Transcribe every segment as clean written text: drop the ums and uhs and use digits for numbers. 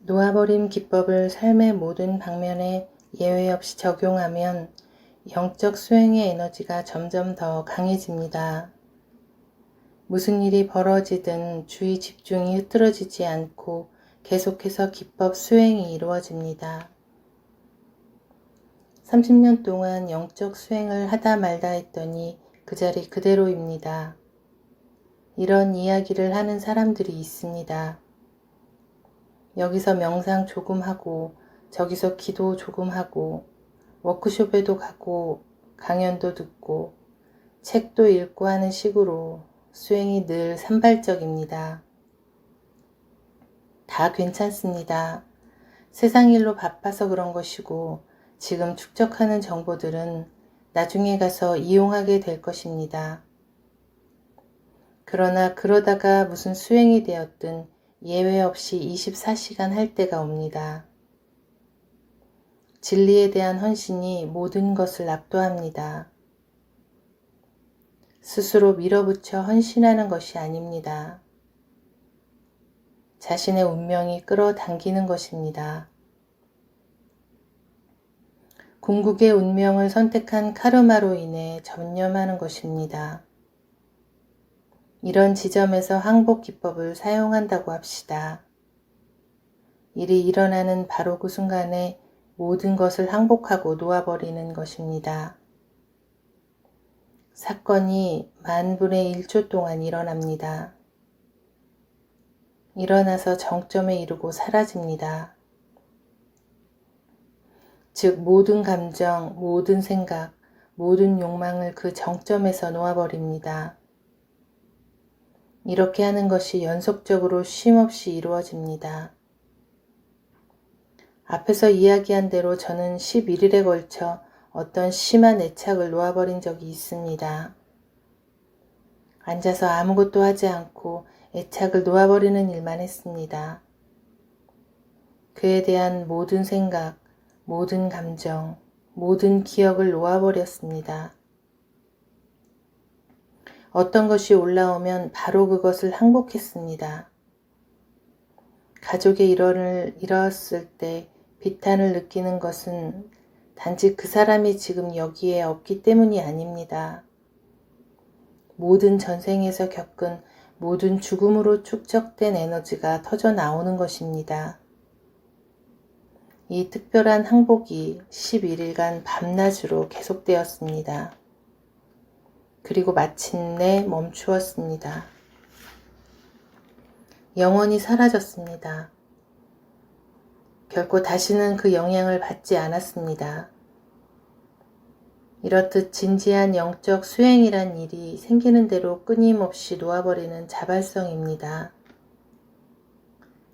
놓아버림 기법을 삶의 모든 방면에 예외 없이 적용하면 영적 수행의 에너지가 점점 더 강해집니다. 무슨 일이 벌어지든 주의 집중이 흐트러지지 않고 계속해서 기법 수행이 이루어집니다. 30년 동안 영적 수행을 하다 말다 했더니 그 자리 그대로입니다. 이런 이야기를 하는 사람들이 있습니다. 여기서 명상 조금 하고 저기서 기도 조금 하고 워크숍에도 가고 강연도 듣고 책도 읽고 하는 식으로 수행이 늘 산발적입니다. 다 괜찮습니다. 세상 일로 바빠서 그런 것이고 지금 축적하는 정보들은 나중에 가서 이용하게 될 것입니다. 그러나 그러다가 무슨 수행이 되었든 예외 없이 24시간 할 때가 옵니다. 진리에 대한 헌신이 모든 것을 압도합니다. 스스로 밀어붙여 헌신하는 것이 아닙니다. 자신의 운명이 끌어당기는 것입니다. 궁극의 운명을 선택한 카르마로 인해 전념하는 것입니다. 이런 지점에서 항복 기법을 사용한다고 합시다. 일이 일어나는 바로 그 순간에 모든 것을 항복하고 놓아버리는 것입니다. 사건이 10,000분의 1초 동안 일어납니다. 일어나서 정점에 이르고 사라집니다. 즉 모든 감정, 모든 생각, 모든 욕망을 그 정점에서 놓아버립니다. 이렇게 하는 것이 연속적으로 쉼없이 이루어집니다. 앞에서 이야기한 대로 저는 11일에 걸쳐 어떤 심한 애착을 놓아버린 적이 있습니다. 앉아서 아무것도 하지 않고 애착을 놓아버리는 일만 했습니다. 그에 대한 모든 생각, 모든 감정, 모든 기억을 놓아버렸습니다. 어떤 것이 올라오면 바로 그것을 항복했습니다. 가족의 일원을 잃었을 때 비탄을 느끼는 것은 단지 그 사람이 지금 여기에 없기 때문이 아닙니다. 모든 전생에서 겪은 모든 죽음으로 축적된 에너지가 터져 나오는 것입니다. 이 특별한 항복이 11일간 밤낮으로 계속되었습니다. 그리고 마침내 멈추었습니다. 영원히 사라졌습니다. 결코 다시는 그 영향을 받지 않았습니다. 이렇듯 진지한 영적 수행이란 일이 생기는 대로 끊임없이 놓아버리는 자발성입니다.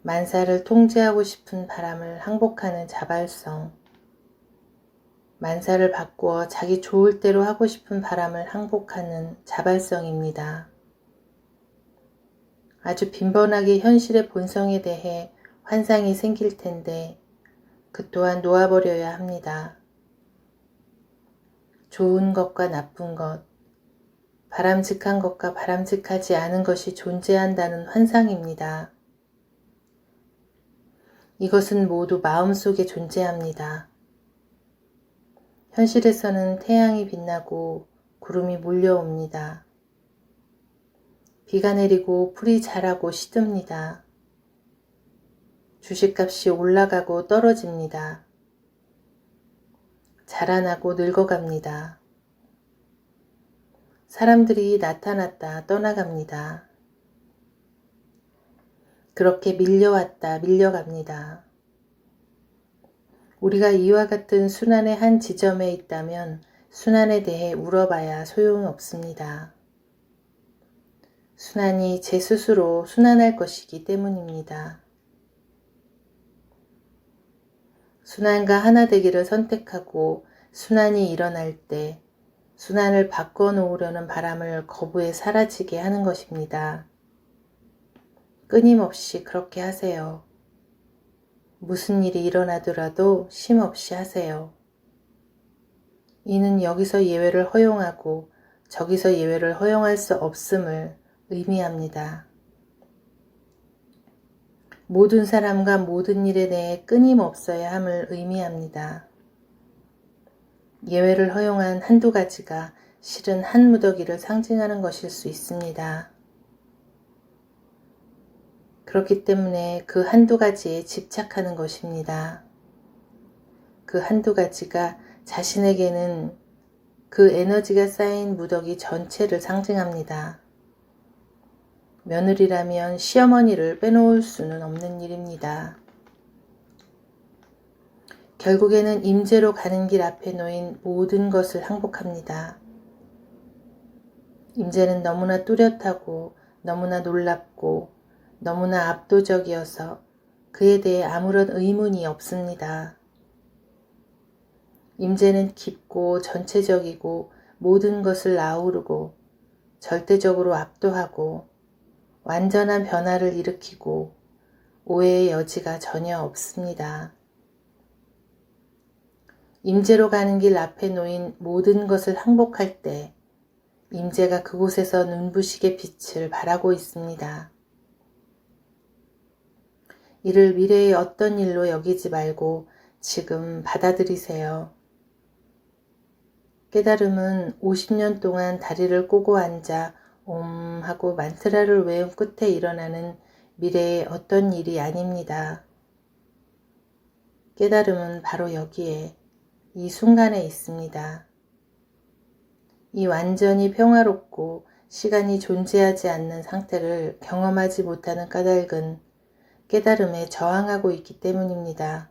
만사를 통제하고 싶은 바람을 항복하는 자발성, 만사를 바꾸어 자기 좋을 대로 하고 싶은 바람을 항복하는 자발성입니다. 아주 빈번하게 현실의 본성에 대해 환상이 생길 텐데 그 또한 놓아버려야 합니다. 좋은 것과 나쁜 것, 바람직한 것과 바람직하지 않은 것이 존재한다는 환상입니다. 이것은 모두 마음속에 존재합니다. 현실에서는 태양이 빛나고 구름이 몰려옵니다. 비가 내리고 풀이 자라고 시듭니다. 주식값이 올라가고 떨어집니다. 자라나고 늙어갑니다. 사람들이 나타났다 떠나갑니다. 그렇게 밀려왔다 밀려갑니다. 우리가 이와 같은 순환의 한 지점에 있다면 순환에 대해 울어봐야 소용없습니다. 순환이 제 스스로 순환할 것이기 때문입니다. 순환과 하나 되기를 선택하고 순환이 일어날 때 순환을 바꿔놓으려는 바람을 거부해 사라지게 하는 것입니다. 끊임없이 그렇게 하세요. 무슨 일이 일어나더라도 쉼없이 하세요. 이는 여기서 예외를 허용하고 저기서 예외를 허용할 수 없음을 의미합니다. 모든 사람과 모든 일에 대해 끊임없어야 함을 의미합니다. 예외를 허용한 한두 가지가 실은 한 무더기를 상징하는 것일 수 있습니다. 그렇기 때문에 그 한두 가지에 집착하는 것입니다. 그 한두 가지가 자신에게는 그 에너지가 쌓인 무더기 전체를 상징합니다. 며느리라면 시어머니를 빼놓을 수는 없는 일입니다. 결국에는 임재로 가는 길 앞에 놓인 모든 것을 항복합니다. 임재는 너무나 뚜렷하고 너무나 놀랍고 너무나 압도적이어서 그에 대해 아무런 의문이 없습니다. 임재는 깊고 전체적이고 모든 것을 아우르고 절대적으로 압도하고 완전한 변화를 일으키고 오해의 여지가 전혀 없습니다. 임재로 가는 길 앞에 놓인 모든 것을 항복할 때 임재가 그곳에서 눈부시게 빛을 발하고 있습니다. 이를 미래의 어떤 일로 여기지 말고 지금 받아들이세요. 깨달음은 50년 동안 다리를 꼬고 앉아 옴 하고 만트라를 외운 끝에 일어나는 미래의 어떤 일이 아닙니다. 깨달음은 바로 여기에 이 순간에 있습니다. 이 완전히 평화롭고 시간이 존재하지 않는 상태를 경험하지 못하는 까닭은 깨달음에 저항하고 있기 때문입니다.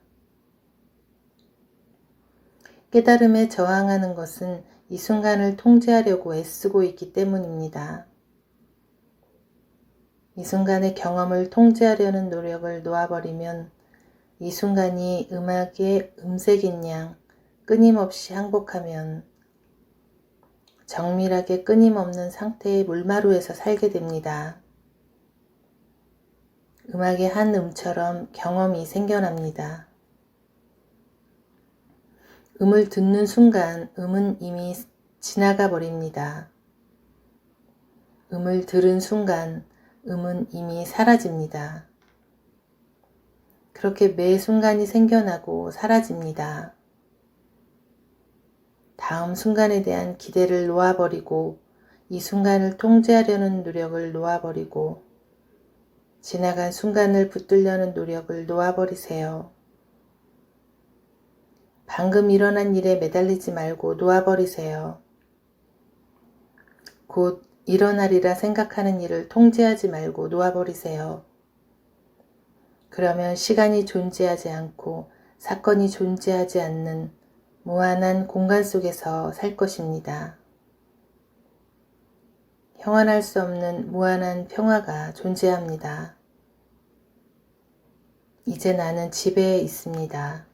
깨달음에 저항하는 것은 이 순간을 통제하려고 애쓰고 있기 때문입니다. 이 순간의 경험을 통제하려는 노력을 놓아버리면 이 순간이 음악의 음색인 양 끊임없이 항복하면 정밀하게 끊임없는 상태의 물마루에서 살게 됩니다. 음악의 한 음처럼 경험이 생겨납니다. 음을 듣는 순간 음은 이미 지나가 버립니다. 음을 들은 순간 음은 이미 사라집니다. 그렇게 매 순간이 생겨나고 사라집니다. 다음 순간에 대한 기대를 놓아버리고 이 순간을 통제하려는 노력을 놓아버리고 지나간 순간을 붙들려는 노력을 놓아버리세요. 방금 일어난 일에 매달리지 말고 놓아버리세요. 곧 일어나리라 생각하는 일을 통제하지 말고 놓아버리세요. 그러면 시간이 존재하지 않고 사건이 존재하지 않는 무한한 공간 속에서 살 것입니다. 형언할 수 없는 무한한 평화가 존재합니다. 이제 나는 집에 있습니다.